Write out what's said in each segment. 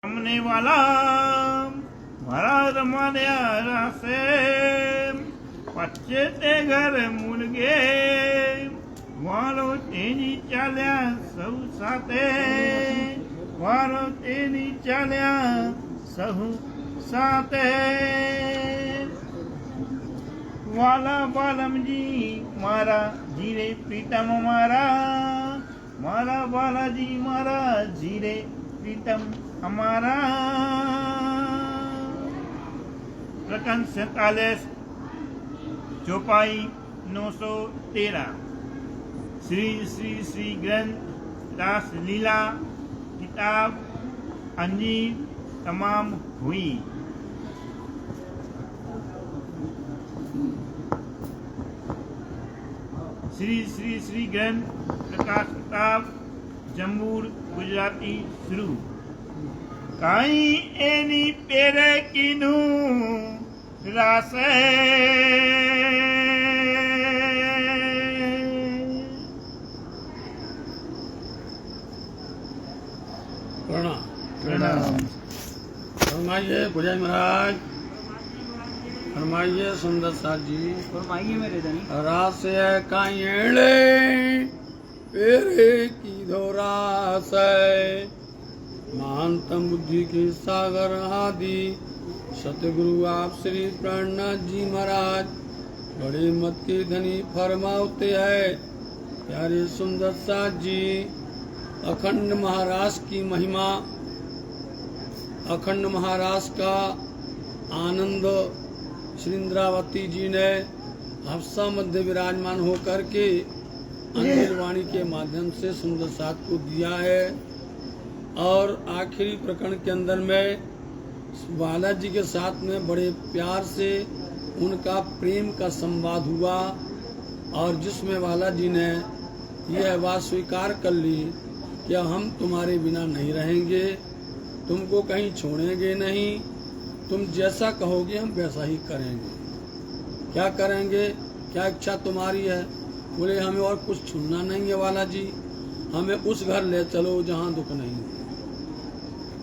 हमने वाला मारा रमाया रासे पच्चे ते घर मुर्गे वालो तेजी चाल्या सहु साथे वालो तेजी चाल्या सहु साथे वाला बालम जी मारा जीरे प्रीतम मारा मारा बालाजी मारा जीरे प्रीतम हमारा। प्रकरण 47 चौपाई 913 श्री श्री श्री ग्रंथ दास लीला किताब अंजीर तमाम हुई। श्री श्री श्री ग्रंथ प्रकाश किताब जम्बूर गुजराती शुरू। काई एनी पेरे कीनू रासे प्रणाम। फरमाइए पुजारी महाराज, फरमाइए सुंदर साथ जी, फरमाइए मेरे धनी। रास काई एड़े पेरे की धोरास महानतम बुद्धि के सागर आदि सतगुरु आप श्री प्राणनाथ जी महाराज बड़े मत के धनी फरमाते हैं। प्यारे सुंदर साथ जी, अखंड महाराष्ट्र की महिमा, अखंड महाराष्ट्र का आनंद श्री इंद्रावती जी ने हफ्सा मध्य विराजमान होकर के अंजलवाणी के माध्यम से सुंदर साथ को दिया है। और आखिरी प्रकरण के अंदर में बालाजी के साथ में बड़े प्यार से उनका प्रेम का संवाद हुआ और जिसमें बालाजी ने यह बात स्वीकार कर ली कि हम तुम्हारे बिना नहीं रहेंगे, तुमको कहीं छोड़ेंगे नहीं, तुम जैसा कहोगे हम वैसा ही करेंगे। क्या करेंगे, क्या इच्छा तुम्हारी है? बोले हमें और कुछ छूना नहीं है बालाजी, हमें उस घर ले चलो जहाँ दुख नहीं,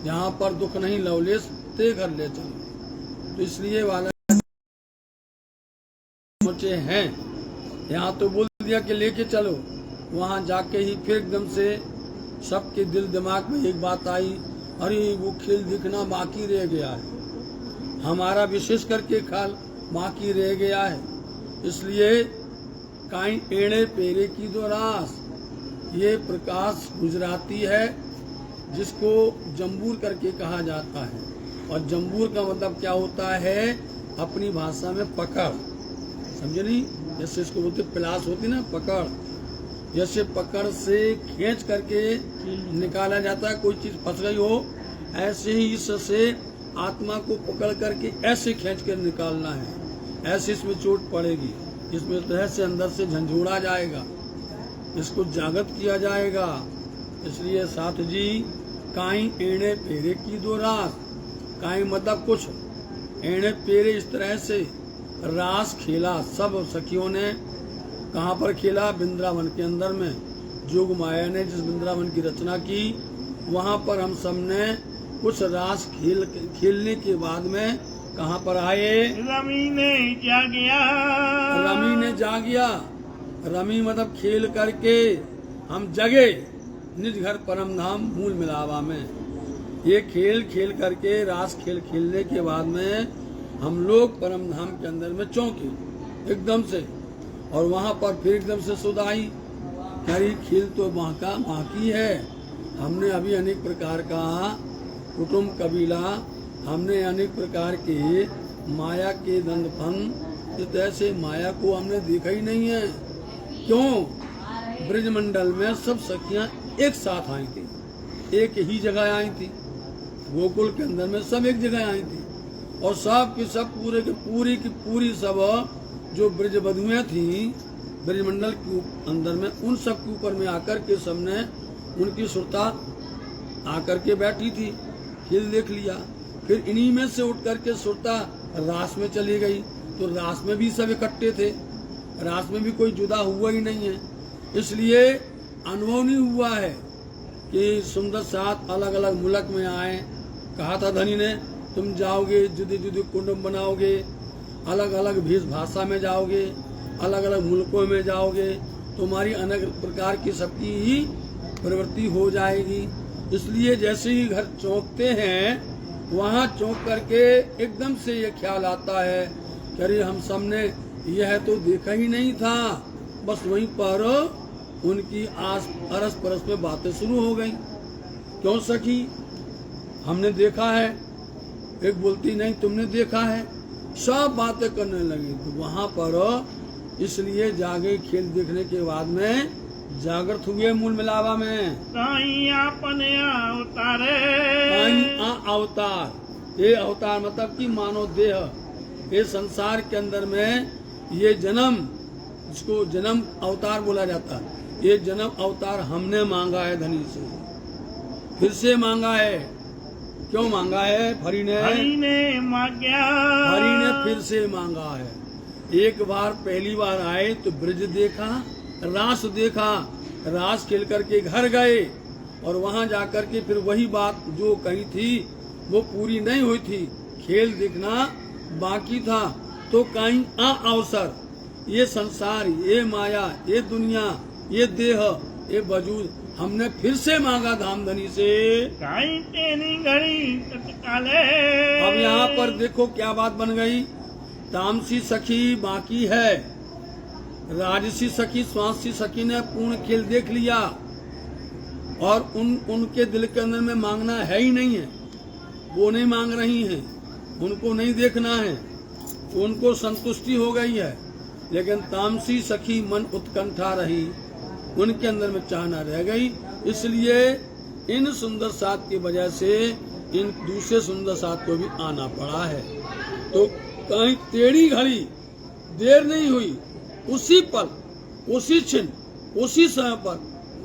जहाँ पर दुख नहीं लवलेश ते घर ले चलो। तो इसलिए वाला सोचे हैं, यहाँ तो बोल दिया कि लेके चलो, वहाँ जाके ही फिर एकदम से सबके दिल दिमाग में एक बात आई, अरे वो खेल दिखना बाकी रह गया है, हमारा विशेष करके ख्याल बाकी रह गया है। इसलिए काई एड़े पेरे की दो रास, ये प्रकाश गुजराती है जिसको जम्बूर करके कहा जाता है। और जम्बूर का मतलब क्या होता है? अपनी भाषा में पकड़, समझे नहीं? जैसे इसको बोलते प्लास होती ना, पकड़, जैसे पकड़ से खींच करके निकाला जाता है, कोई चीज फंस गई हो, ऐसे ही इससे आत्मा को पकड़ करके ऐसे खींच कर निकालना है। ऐसे इसमें चोट पड़ेगी, इसमें तह से अंदर से झंझोड़ा जाएगा, इसको जागृत किया जाएगा। इसलिए साथ जी, काई एड़े पेरे की दो रास, काई मतलब कुछ, एड़े पेरे इस तरह से रास खेला सब सखियों ने। कहाँ पर खेला? वृंदावन के अंदर में। जोग माया ने जिस वृंदावन की रचना की, वहाँ पर हम सब ने कुछ रास खेलने के बाद में कहाँ पर आए? रमी ने जागिया, रमी ने जागिया, रमी मतलब खेल करके हम जगे निज घर परम धाम मूल मिलावा में। ये खेल खेल करके रास खेलने के बाद में हम लोग परम धाम के अंदर में चौंके एकदम से। और वहाँ पर फिर एकदम से सुध आई, अरे खेल तो बाकी है। हमने अभी अनेक प्रकार का कुटुंब कबीला, हमने अनेक प्रकार के माया के दंडफन, इस तरह से माया को हमने देखा ही नहीं है। क्यों? ब्रजमंडल में सब सखियां एक साथ आई थी, एक ही जगह आई थी, गोकुल के अंदर में सब एक जगह आई थी। और सब की सब पूरी की पूरी सब जो ब्रज बधुएं थी ब्रजमंडल के अंदर में, उन सब के ऊपर में आकर के सबने उनकी सुरता आकर के बैठी थी। खेल देख लिया, फिर इन्हीं में से उठ करके सुरता रास में चली गई, तो रास में भी सब इकट्ठे थे, रास में भी कोई जुदा हुआ ही नहीं है। इसलिए अनुभव नहीं हुआ है कि सुंदर साथ अलग अलग मुल्क में आए कहा था धनी ने, तुम जाओगे, जुदे जुदे कुटुंब बनाओगे, अलग अलग भेष भाषा में जाओगे, अलग अलग मुल्कों में जाओगे, तुम्हारी अनेक प्रकार की सबकी ही प्रवृत्ति हो जाएगी। इसलिए जैसे ही घर चौंकते हैं, वहाँ चौंक करके एकदम से ये ख्याल आता है कि अरे हम सबने यह तो देखा ही नहीं था। बस वहीं पर उनकी अरस परस में बातें शुरू हो गई। क्यों सखी, हमने देखा है। एक बोलती नहीं तुमने देखा है। सब बातें करने लगी। तो वहाँ पर इसलिए जागे खेल देखने के बाद में जागृत हुए मूल मिलावा में। काई आपने अवतारे, अवतार, ये अवतार मतलब कि मानव देह, ये संसार के अंदर में ये जन्म, जिसको जन्म अवतार बोला जाता है, ये जन्म अवतार हमने मांगा है धनी से, फिर से मांगा है। क्यों मांगा है? हरि ने मांगा, हरि ने फिर से मांगा है। एक बार पहली बार आए तो ब्रज देखा, रास देखा, रास खेल करके घर गए और वहां जाकर के फिर वही बात जो कही थी वो पूरी नहीं हुई थी, खेल देखना बाकी था। तो कहीं अवसर, ये संसार, ये माया, ये दुनिया, ये देह, ये वजूद हमने फिर से मांगा धामधनी से। काई तेरी घड़ी तत्काले। अब यहाँ पर देखो क्या बात बन गई। तामसी सखी बाकी है, राजसी सखी, स्वांसी सखी ने पूर्ण खेल देख लिया और उनके दिल के अंदर में मांगना है ही नहीं है। वो नहीं मांग रही हैं, उनको नहीं देखना है, उनको संतुष्टि हो गई है। लेकिन तामसी सखी मन उत्कंठा रही, उनके अंदर में चाहना रह गई। इसलिए इन सुंदर साथ की वजह से इन दूसरे सुंदर साथ को भी आना पड़ा है। तो कहीं टेढ़ी घड़ी देर नहीं हुई, उसी पल, उसी क्षण, उसी समय पर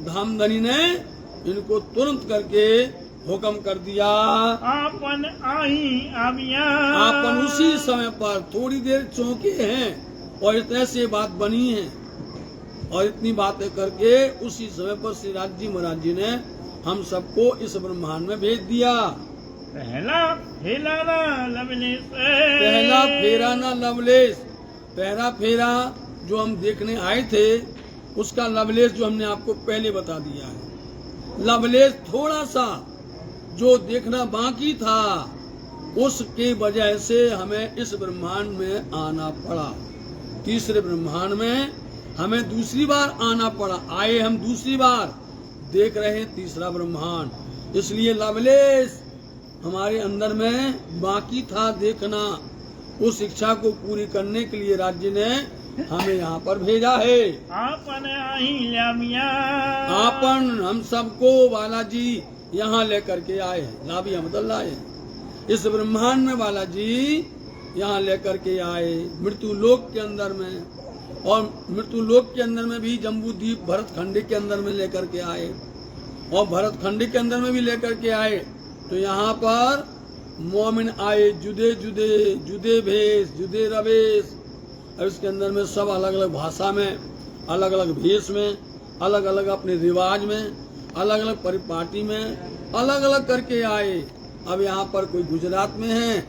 धामधनी ने इनको तुरंत करके हुक्म कर दिया। आपन आई आबिया, आपन उसी समय पर थोड़ी देर चौंके हैं और इतने से बात बनी है और इतनी बातें करके उसी समय पर श्री राज जी महाराज जी ने हम सबको इस ब्रह्मांड में भेज दिया। पहला फेरा ना लवलेश, पहला फेरा ना लवलेश, पहला फेरा जो हम देखने आए थे उसका लवलेश जो हमने आपको पहले बता दिया है। लवलेश थोड़ा सा जो देखना बाकी था, उसके वजह से हमें इस ब्रह्मांड में आना पड़ा। तीसरे ब्रह्मांड में हमें दूसरी बार आना पड़ा। आए हम दूसरी बार, देख रहे हैं तीसरा ब्रह्मांड। इसलिए लवलेश हमारे अंदर में बाकी था देखना। उस इच्छा को पूरी करने के लिए राज्य ने हमें यहाँ पर भेजा है। आपन आई लामिया, आपन हम सबको बालाजी यहाँ लेकर के आए हैं। लाभिया मतलब लाए, इस ब्रह्मांड में बालाजी यहाँ लेकर के आए। मृत्यु लोक के अंदर में, और मृत्यु लोक के अंदर में भी जम्बू द्वीप भरत खंडी के अंदर में लेकर के आए और भरत खंडी के अंदर में भी लेकर के आए। तो यहाँ पर मोमिन आए, जुदे जुदे, जुदे भेष, जुदे रवेश। और इसके अंदर में सब अलग अलग भाषा में, अलग अलग भेष में, अलग अलग अपने रिवाज में, अलग अलग परिपाटी में, अलग अलग करके आए। अब यहाँ पर कोई गुजरात में है,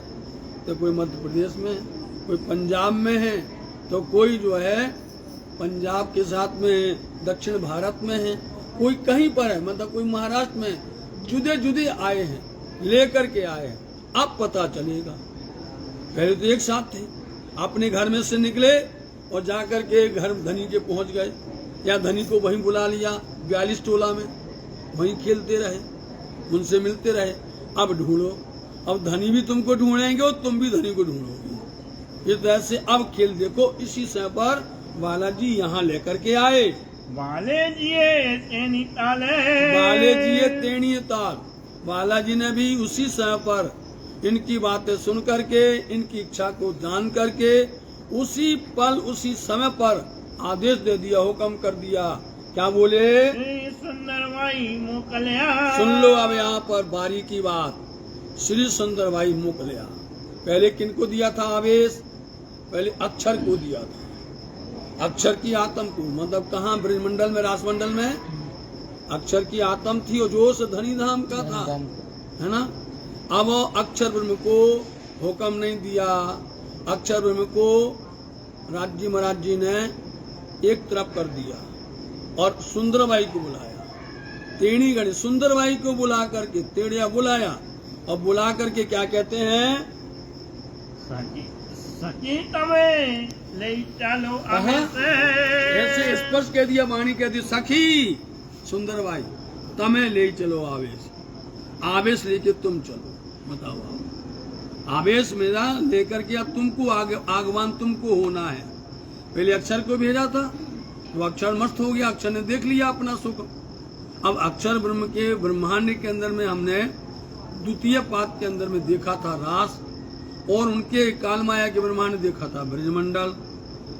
तो कोई मध्य प्रदेश में, कोई पंजाब में है, तो कोई जो है पंजाब के साथ में दक्षिण भारत में है, कोई कहीं पर है, मतलब कोई महाराष्ट्र में। जुदे जुदे आए हैं, लेकर के आए हैं। अब पता चलेगा। पहले तो एक साथ थे, अपने घर में से निकले और जाकर के घर धनी के पहुंच गए, या धनी को वहीं बुला लिया 42 टोला में, वहीं खेलते रहे, उनसे मिलते रहे। अब ढूंढो, अब धनी भी तुमको ढूंढेंगे और तुम भी धनी को ढूंढोगे। इस तरह से अब खेल देखो। इसी समय पर बालाजी यहाँ लेकर के आए। बाले जिए तेनी ताले, बाले जिए तेनी ताल। बालाजी ने भी उसी समय पर इनकी बातें सुन करके, इनकी इच्छा को जान करके, उसी पल उसी समय पर आदेश दे दिया, हुक्म कर दिया। क्या बोले? सुंदर भाई मोकलिया। सुन लो अब यहाँ पर बारी की बात। श्री सुंदर भाई मोकलिया पहले किनको दिया था आवेश? पहले अक्षर को दिया था। अक्षर की आत्म को, मतलब कहाँ? ब्रजमंडल में, रासमंडल में अक्षर की आत्म थी और जोश धनी धाम का था, है ना। अब अक्षर ब्रह्म को हुक्म नहीं दिया। अक्षर ब्रह्म को राज्य महाराज जी ने एक तरफ कर दिया और सुंदरबाई को बुलाया। तेणी गणी सुंदरबाई को बुला करके तेड़िया बुलाया और बुला करके क्या कहते हैं, सखी तमे ले चलो ऐसे स्पर्श कह दिया, वाणी कह दी, सखी सुंदरबाई तमे ले चलो आवेश, आवेश लेके तुम चलो। बताओ आप, आवेश मेरा लेकर के अब तुमको आगवान तुमको होना है। पहले अक्षर को भेजा था तो अक्षर मस्त हो गया, अक्षर ने देख लिया अपना सुख। अब अक्षर ब्रह्म के ब्रह्मांड के अंदर में हमने द्वितीय पाद के अंदर में देखा था रास, और उनके काल माया के ब्रह्मांड देखा था ब्रजमंडल।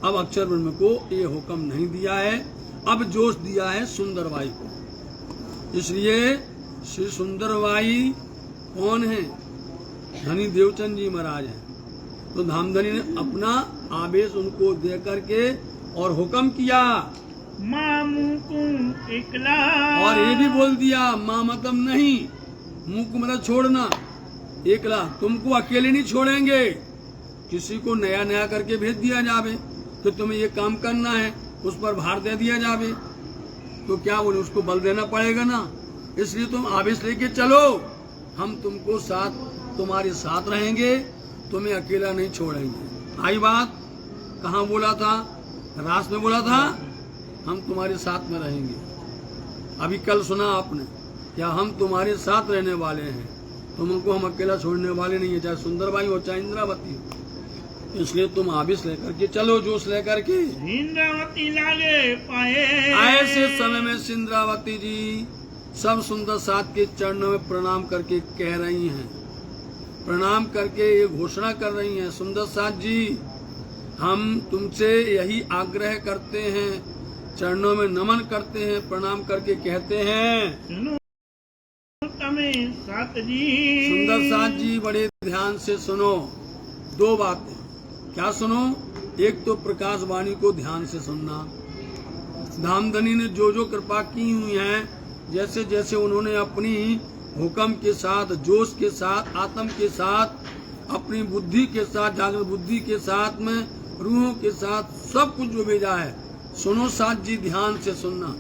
अब अक्षर ब्रह्म को ये हुक्म नहीं दिया है, अब जोश दिया है सुंदरबाई को। इसलिए श्री सुंदरबाई कौन है, धनी देवचंद जी महाराज हैं। तो धामधनी ने अपना आवेश उनको दे करके और हुक्म किया, मामू को एकला, और ये भी बोल दिया माँ मतम नहीं, मुंह को मतलब छोड़ना, एकला तुमको अकेले नहीं छोड़ेंगे, किसी को नया नया करके भेज दिया जावे कि तुम्हें ये काम करना है, उस पर भार दे दिया जावे तो क्या बोले, उसको बल देना पड़ेगा ना। इसलिए तुम आवेश लेके चलो, हम तुमको साथ तुम्हारे साथ रहेंगे, तुम्हें अकेला नहीं छोड़ेंगे। आई बात, कहाँ बोला था, रास में बोला था हम तुम्हारे साथ में रहेंगे। अभी कल सुना आपने, क्या हम तुम्हारे साथ रहने वाले हैं, तुमको हम अकेला छोड़ने वाले नहीं है, चाहे सुंदरबाई हो चाहे इंद्रावती हो। इसलिए तुम आवेश लेकर के चलो, जोश लेकर के। इंद्रावती लागे पाए, ऐसे समय में इंद्रावती जी सब सुंदर साथ के चरणों में प्रणाम करके कह रही हैं, प्रणाम करके ये घोषणा कर रही हैं, सुंदर साथ जी हम तुमसे यही आग्रह करते हैं, चरणों में नमन करते हैं, प्रणाम करके कहते हैं, सुनो तमे साथ जी, सुंदर साथ जी बड़े ध्यान से सुनो। दो बातें, क्या सुनो, एक तो प्रकाश वाणी को ध्यान से सुनना। धामधनी ने जो जो कृपा की हुई है, जैसे जैसे उन्होंने अपनी हुक्म के साथ, जोश के साथ, आत्म के साथ, अपनी बुद्धि के साथ, जागृत बुद्धि के साथ में, रूहों के साथ सब कुछ जो भेजा है, सुनो साथ जी ध्यान से सुनना।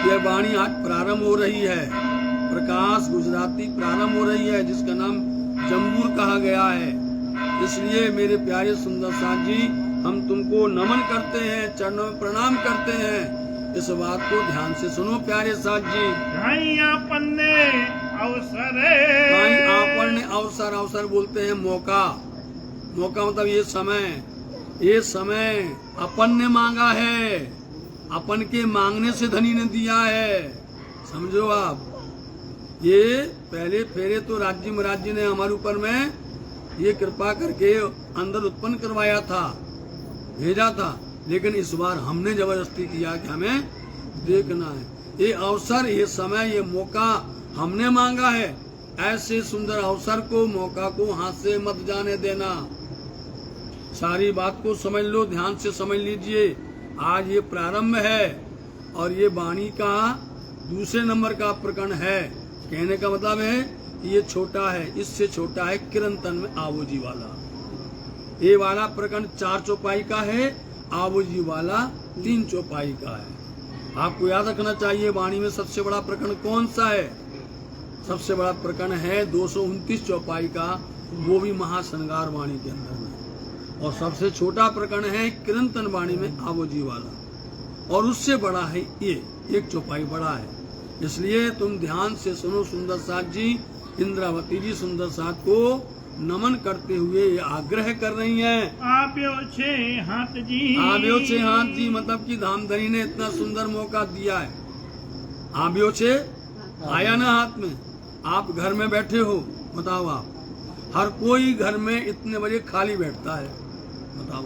यह वाणी आज प्रारंभ हो रही है, प्रकाश गुजराती प्रारंभ हो रही है, जिसका नाम जम्बूर कहा गया है। इसलिए मेरे प्यारे सुंदर साथ जी हम तुमको नमन करते हैं, चरणों में प्रणाम करते हैं, इस बात को ध्यान से सुनो प्यारे साथ जी। आपन ने अवसर, आपन ने अवसर, अवसर बोलते हैं मौका, मौका मतलब ये समय, ये समय अपन ने मांगा है, अपन के मांगने से धनी ने दिया है, समझो आप। ये पहले फेरे तो राज्य महाराज जी ने हमारे ऊपर में ये कृपा करके अंदर उत्पन्न करवाया था, भेजा था, लेकिन इस बार हमने जबरदस्ती किया कि हमें देखना है। ये अवसर, ये समय, ये मौका हमने मांगा है, ऐसे सुंदर अवसर को, मौका को हाथ से मत जाने देना। सारी बात को समझ लो, ध्यान से समझ लीजिए। आज ये प्रारंभ है और ये वाणी का दूसरे नंबर का प्रकरण है। कहने का मतलब है ये छोटा है, इससे छोटा है किरंतन में आवोजी वाला। ये वाला प्रकरण 4 चौपाई का है, आवोजी वाला 3 चौपाई का है। आपको याद रखना चाहिए वाणी में सबसे बड़ा प्रकरण कौन सा है। सबसे बड़ा प्रकरण है 229 चौपाई का, वो भी महासंगार वाणी के अंदर में, और सबसे छोटा प्रकरण है किरंतन वाणी में आवोजी वाला, और उससे बड़ा है ये 1 चौपाई बड़ा है। इसलिए तुम ध्यान से सुनो सुंदर साथ जी। इंद्रावती जी सुंदर साथ को नमन करते हुए ये आग्रह कर रही हैं, आब्यो छे हाथ जी, आब्यो छे हाथ जी, मतलब कि धामधनी ने इतना सुंदर मौका दिया है। आब्यो छे आया ना हाथ में, आप घर में बैठे हो, बताओ आप, हर कोई घर में इतने बजे खाली बैठता है, बताओ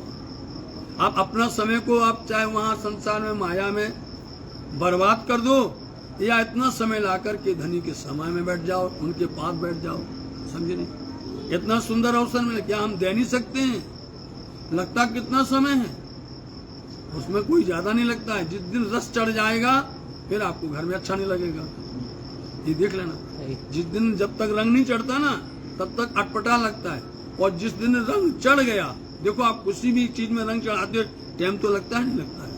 आप अपना समय को आप चाहे वहाँ संसार में माया में बर्बाद कर दो, या इतना समय लाकर के धनी के समय में बैठ जाओ, उनके पास बैठ जाओ, समझे नहीं। इतना सुंदर अवसर मिले, क्या हम दे नहीं सकते हैं? लगता कितना समय है, उसमें कोई ज्यादा नहीं लगता है। जिस दिन रस चढ़ जाएगा फिर आपको घर में अच्छा नहीं लगेगा, ये देख लेना। जिस दिन जब तक रंग नहीं चढ़ता ना तब तक अटपटा लगता है, और जिस दिन रंग चढ़ गया, देखो आप किसी भी चीज में रंग चढ़ाते हो टाइम तो लगता है, नहीं लगता है,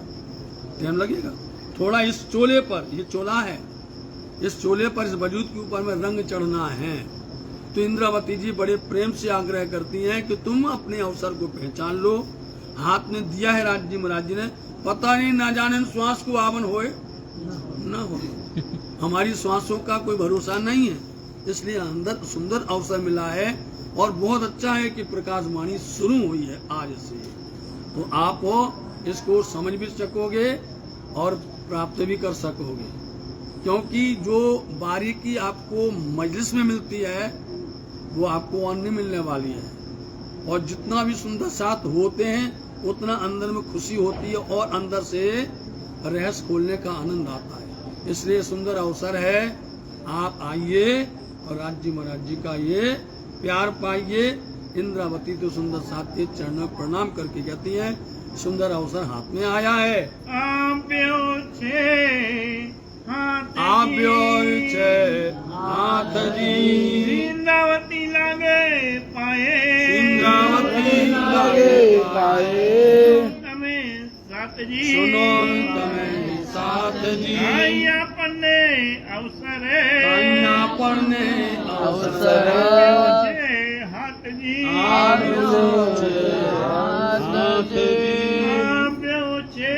टाइम लगेगा थोड़ा। इस चोले पर, ये चोला है, इस चोले पर, इस वजूद के ऊपर में रंग चढ़ना है। तो इंद्रावती जी बड़े प्रेम से आग्रह करती हैं कि तुम अपने अवसर को पहचान लो। हाथ में दिया है राज जी महाराज जी ने, पता नहीं ना जाने श्वास को आवन होए ना हो, हमारी श्वासों का कोई भरोसा नहीं है, इसलिए अंदर सुंदर अवसर मिला है। और बहुत अच्छा है कि प्रकाशवाणी शुरू हुई है आज से, तो आप इसको समझ भी सकोगे और प्राप्त भी कर सकोगे, क्योंकि जो बारीकी आपको मजलिस में मिलती है वो आपको और नहीं मिलने वाली है। और जितना भी सुंदर साथ होते हैं उतना अंदर में खुशी होती है और अंदर से रहस्य खोलने का आनंद आता है। इसलिए सुंदर अवसर है, आप आइए और राज जी महाराज जी का ये प्यार पाइए। इंद्रावती तो सुंदर साथ के चरणों में प्रणाम करके कहती है, सुंदर अवसर हाथ में आया है। आप्यो छे हाथ जी, इंद्रावती लागे पाए, इंद्रावती लागे पाए, तमे साथ जी, सुनो तमे साथ जी, आया पन्ने अवसरे, आया पन्ने अवसरे, हाथ जी, आप्यो छे हाथ जी, आप्यो छे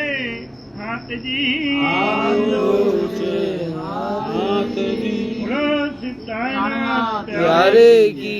हाथ जी, आप्यो छे हाथ जी, बोलो सीताराम प्यारे की